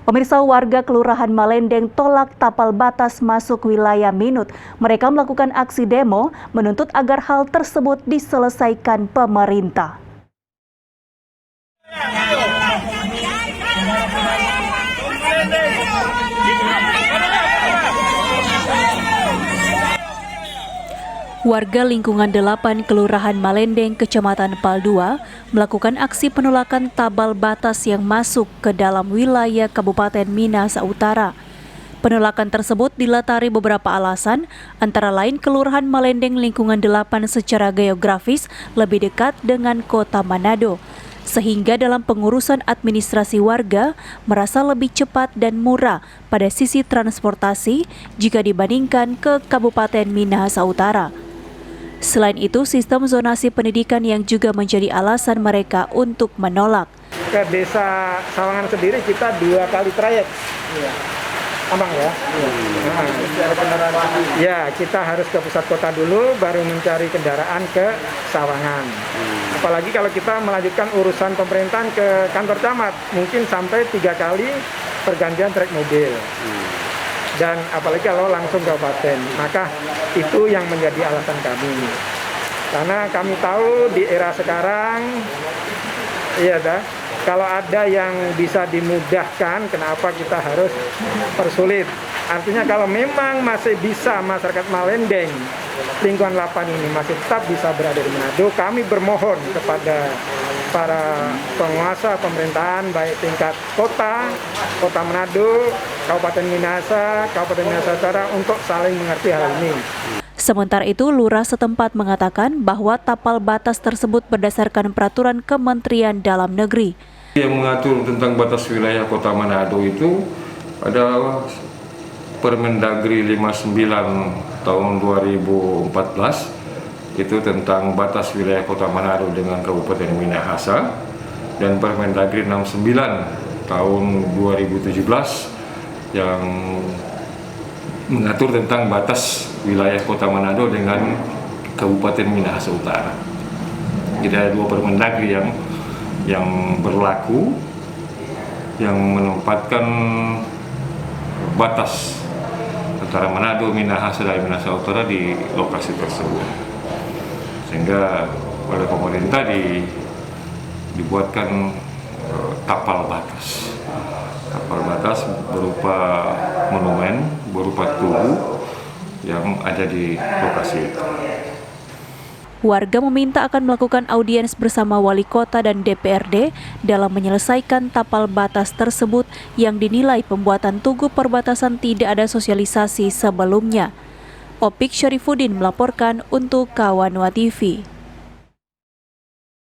Pemirsa, warga Kelurahan Malendeng tolak tapal batas masuk wilayah Minut. Mereka melakukan aksi demo menuntut agar hal tersebut diselesaikan pemerintah. Warga lingkungan 8 Kelurahan Malendeng, Kecamatan Pal 2 melakukan aksi penolakan tabal batas yang masuk ke dalam wilayah Kabupaten Minahasa Utara. Penolakan tersebut dilatari beberapa alasan, antara lain Kelurahan Malendeng lingkungan 8 secara geografis lebih dekat dengan kota Manado, sehingga dalam pengurusan administrasi warga merasa lebih cepat dan murah pada sisi transportasi jika dibandingkan ke Kabupaten Minahasa Utara. Selain itu, sistem zonasi pendidikan yang juga menjadi alasan mereka untuk menolak. Ke desa Sawangan sendiri kita 2 kali trayek. Iya. Abang ya? Ya, kita harus ke pusat kota dulu, baru mencari kendaraan ke Sawangan. Apalagi kalau kita melanjutkan urusan pemerintahan ke kantor camat, mungkin sampai 3 kali pergantian trek mobil. Dan apalagi kalau langsung kabupaten, maka itu yang menjadi alasan kami. Karena kami tahu di era sekarang, kalau ada yang bisa dimudahkan, kenapa kita harus persulit? Artinya kalau memang masih bisa masyarakat Malendeng, lingkungan 8 ini masih tetap bisa berada di Manado, kami bermohon kepada para penguasa pemerintahan baik tingkat kota Manado, Kabupaten Minahasa, Kabupaten Minahasa Utara untuk saling mengerti hal ini. Sementara itu, lurah setempat mengatakan bahwa tapal batas tersebut berdasarkan peraturan Kementerian Dalam Negeri. Yang mengatur tentang batas wilayah Kota Manado itu ada Permendagri 59 tahun 2014. Itu tentang batas wilayah Kota Manado dengan Kabupaten Minahasa, dan Permendagri 69 tahun 2017 yang mengatur tentang batas wilayah Kota Manado dengan Kabupaten Minahasa Utara. Jadi ada 2 Permendagri yang berlaku, yang menempatkan batas antara Manado, Minahasa, dan Minahasa Utara di lokasi tersebut. Sehingga oleh pemerintah dibuatkan tapal batas. Tapal batas berupa monumen, berupa tugu yang ada di lokasi itu. Warga meminta akan melakukan audiens bersama wali kota dan DPRD dalam menyelesaikan tapal batas tersebut yang dinilai pembuatan tugu perbatasan tidak ada sosialisasi sebelumnya. Opik Syarifuddin melaporkan untuk Kawanwa TV.